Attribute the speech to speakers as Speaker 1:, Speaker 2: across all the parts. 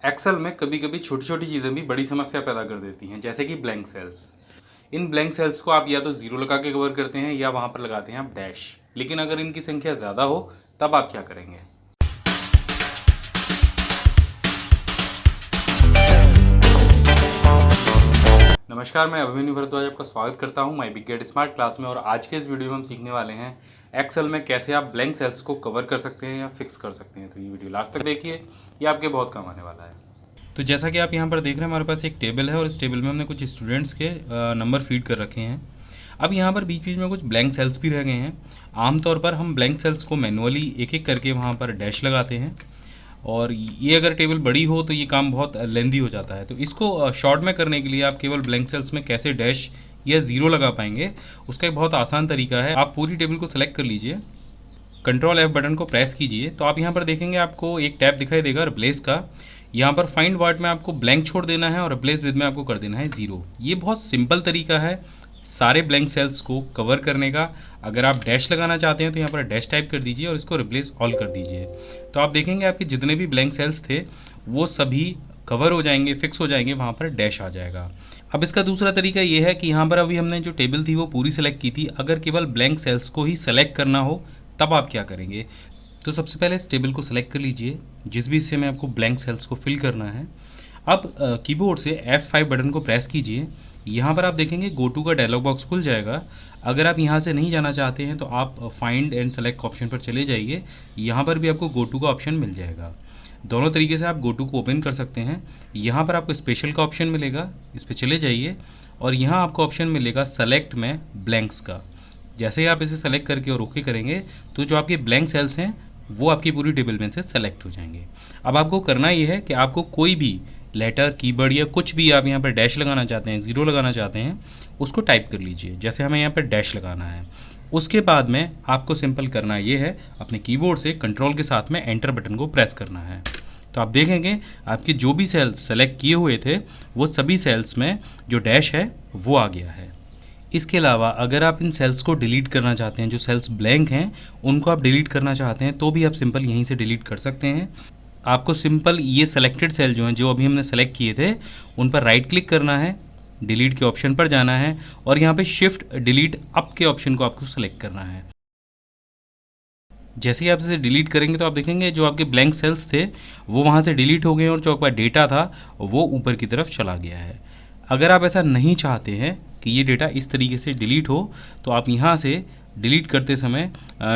Speaker 1: Excel में कभी कभी छोटी छोटी चीज़ें भी बड़ी समस्या पैदा कर देती हैं, जैसे कि ब्लैंक सेल्स। इन ब्लैंक सेल्स को आप या तो ज़ीरो लगा के कवर करते हैं या वहाँ पर लगाते हैं आप डैश। लेकिन अगर इनकी संख्या ज़्यादा हो तब आप क्या करेंगे? नमस्कार, मैं अभिमन्यु भारद्वाज आपका स्वागत करता हूं my big gate smart class में। और आज के इस वीडियो में हम सीखने वाले हैं एक्सेल में कैसे आप ब्लैंक सेल्स को कवर कर सकते हैं या फिक्स कर सकते हैं। तो ये वीडियो लास्ट तक देखिए, ये आपके बहुत काम आने वाला है। तो जैसा कि आप यहाँ पर देख रहे हैं, हमारे पास एक टेबल है और इस टेबल में हमने कुछ स्टूडेंट्स के नंबर फीड कर रखे हैं। अब यहाँ पर बीच बीच में कुछ ब्लैंक सेल्स भी रह गए हैं। आमतौर पर हम ब्लैंक सेल्स को मैनुअली एक एक करके वहाँ पर डैश लगाते हैं, और ये अगर टेबल बड़ी हो तो ये काम बहुत लेंदी हो जाता है। तो इसको शॉर्ट में करने के लिए आप केवल ब्लैंक सेल्स में कैसे डैश या ज़ीरो लगा पाएंगे, उसका एक बहुत आसान तरीका है। आप पूरी टेबल को सेलेक्ट कर लीजिए, कंट्रोल F बटन को प्रेस कीजिए, तो आप यहाँ पर देखेंगे आपको एक टैब दिखाई देगा रिप्लेस का। यहाँ पर फाइंड वर्ड में आपको ब्लैंक छोड़ देना है और रिप्लेस विद में आपको कर देना है ज़ीरो। ये बहुत सिंपल तरीका है सारे ब्लैंक सेल्स को कवर करने का। अगर आप डैश लगाना चाहते हैं तो यहाँ पर डैश टाइप कर दीजिए और इसको रिप्लेस ऑल कर दीजिए। तो आप देखेंगे आपके जितने भी ब्लैंक सेल्स थे वो सभी कवर हो जाएंगे, फिक्स हो जाएंगे, वहाँ पर डैश आ जाएगा। अब इसका दूसरा तरीका ये है कि यहाँ पर अभी हमने जो टेबल थी वो पूरी सेलेक्ट की थी। अगर केवल ब्लैंक सेल्स को ही सेलेक्ट करना हो तब आप क्या करेंगे? तो सबसे पहले इस टेबल को सेलेक्ट कर लीजिए जिस भी हिस्से में आपको ब्लैंक सेल्स को फिल करना है। अब कीबोर्ड से F5 बटन को प्रेस कीजिए। यहाँ पर आप देखेंगे गो टू का डायलॉग बॉक्स खुल जाएगा। अगर आप यहाँ से नहीं जाना चाहते हैं तो आप फाइंड एंड सेलेक्ट ऑप्शन पर चले जाइए। यहाँ पर भी आपको गो टू का ऑप्शन मिल जाएगा। दोनों तरीके से आप गो टू को ओपन कर सकते हैं। यहाँ पर आपको स्पेशल का ऑप्शन मिलेगा, इस पर चले जाइए और यहाँ आपको ऑप्शन मिलेगा सेलेक्ट में ब्लैंक्स का। जैसे ही आप इसे सेलेक्ट करके और ओके करेंगे तो जो आपके ब्लैंक सेल्स हैं वो आपकी पूरी टेबल में से सेलेक्ट हो जाएंगे। अब आपको करना ये है कि आपको कोई भी लेटर, कीवर्ड या कुछ भी आप यहाँ पर डैश लगाना चाहते हैं, ज़ीरो लगाना चाहते हैं, उसको टाइप कर लीजिए। जैसे हमें यहाँ पर डैश लगाना है, उसके बाद में आपको सिंपल करना ये है, अपने कीबोर्ड से कंट्रोल के साथ में एंटर बटन को प्रेस करना है। तो आप देखेंगे आपके जो भी सेल्स सेलेक्ट किए हुए थे वो सभी सेल्स में जो डैश है वो आ गया है। इसके अलावा अगर आप इन सेल्स को डिलीट करना चाहते हैं, जो सेल्स ब्लैंक हैं उनको आप डिलीट करना चाहते हैं, तो भी आप सिंपल यहीं से डिलीट कर सकते हैं। आपको सिंपल ये सेलेक्टेड सेल जो हैं, जो अभी हमने सेलेक्ट किए थे, उन पर राइट क्लिक करना है, डिलीट के ऑप्शन पर जाना है और यहाँ पे शिफ्ट डिलीट अप के ऑप्शन को आपको सेलेक्ट करना है। जैसे ही आप इसे डिलीट करेंगे तो आप देखेंगे जो आपके ब्लैंक सेल्स थे वो वहाँ से डिलीट हो गए और जो आपका डेटा था वो ऊपर की तरफ चला गया है। अगर आप ऐसा नहीं चाहते हैं कि ये डेटा इस तरीके से डिलीट हो तो आप यहाँ से डिलीट करते समय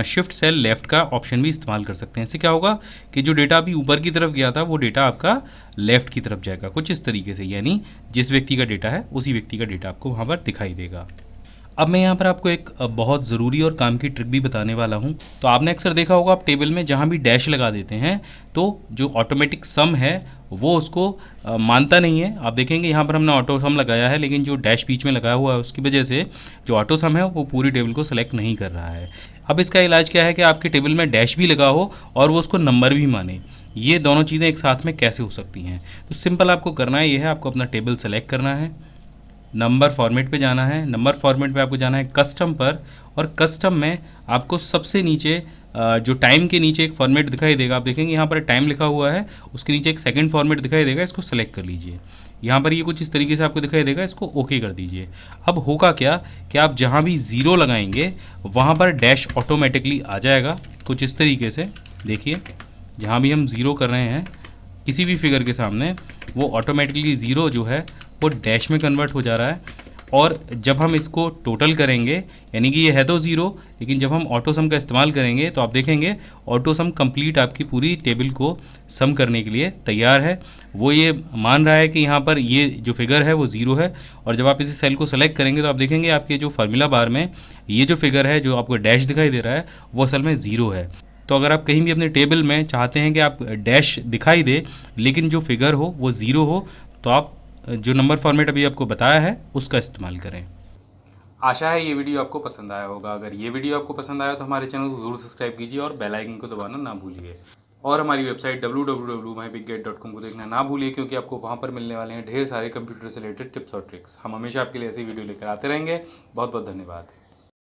Speaker 1: शिफ्ट सेल लेफ़्ट का ऑप्शन भी इस्तेमाल कर सकते हैं। इससे क्या होगा कि जो डेटा अभी ऊपर की तरफ गया था वो डेटा आपका लेफ़्ट की तरफ जाएगा, कुछ इस तरीके से, यानी जिस व्यक्ति का डेटा है उसी व्यक्ति का डेटा आपको वहाँ पर दिखाई देगा। अब मैं यहाँ पर आपको एक बहुत ज़रूरी और काम की ट्रिक भी बताने वाला हूँ। तो आपने अक्सर देखा होगा आप टेबल में जहाँ भी डैश लगा देते हैं तो जो ऑटोमेटिक सम है वो उसको मानता नहीं है। आप देखेंगे यहाँ पर हमने ऑटो सम लगाया है, लेकिन जो डैश बीच में लगाया हुआ है उसकी वजह से जो ऑटो सम है वो पूरी टेबल को सेलेक्ट नहीं कर रहा है। अब इसका इलाज क्या है कि आपके टेबल में डैश भी लगा हो और वो उसको नंबर भी माने। ये दोनों चीज़ें एक साथ में कैसे हो सकती हैं? तो सिंपल आपको करना ये है, आपको अपना टेबल सेलेक्ट करना है, नंबर फॉर्मेट पे जाना है, नंबर फॉर्मेट पे आपको जाना है कस्टम पर, और कस्टम में आपको सबसे नीचे जो टाइम के नीचे एक फॉर्मेट दिखाई देगा, आप देखेंगे यहाँ पर टाइम लिखा हुआ है, उसके नीचे एक सेकंड फॉर्मेट दिखाई देगा, इसको सेलेक्ट कर लीजिए। यहाँ पर ये कुछ इस तरीके से आपको दिखाई देगा, इसको ओके कर दीजिए। अब होगा क्या कि आप जहाँ भी ज़ीरो लगाएंगे वहाँ पर डैश ऑटोमेटिकली आ जाएगा, कुछ इस तरीके से। देखिए जहाँ भी हम ज़ीरो कर रहे हैं किसी भी फिगर के सामने, वो ऑटोमेटिकली ज़ीरो जो है वो डैश में कन्वर्ट हो जा रहा है। और जब हम इसको टोटल करेंगे, यानी कि ये है तो ज़ीरो, लेकिन जब हम ऑटो सम का इस्तेमाल करेंगे तो आप देखेंगे ऑटो सम कंप्लीट आपकी पूरी टेबल को सम करने के लिए तैयार है। वो ये मान रहा है कि यहाँ पर ये जो फिगर है वो ज़ीरो है, और जब आप इसी सेल को सेलेक्ट करेंगे तो आप देखेंगे आपके जो फार्मूला बार में ये जो फिगर है, जो आपको डैश दिखाई दे रहा है, वो असल में ज़ीरो है। तो अगर आप कहीं भी अपने टेबल में चाहते हैं कि आप डैश दिखाई दे लेकिन जो फिगर हो वो ज़ीरो हो, तो आप जो नंबर फॉर्मेट अभी आपको बताया है उसका इस्तेमाल करें। आशा है ये वीडियो आपको पसंद आया होगा। अगर ये वीडियो आपको पसंद आया तो हमारे चैनल को ज़रूर सब्सक्राइब कीजिए और बेल आइकन को दबाना ना भूलिए। और हमारी वेबसाइट www.mybiggate.com को देखना ना भूलिए, क्योंकि आपको वहाँ पर मिलने वाले हैं ढेर सारे कंप्यूटर से रिलेटेड टिप्स और ट्रिक्स। हम हमेशा आपके लिए ऐसी वीडियो लेकर आते रहेंगे। बहुत बहुत धन्यवाद।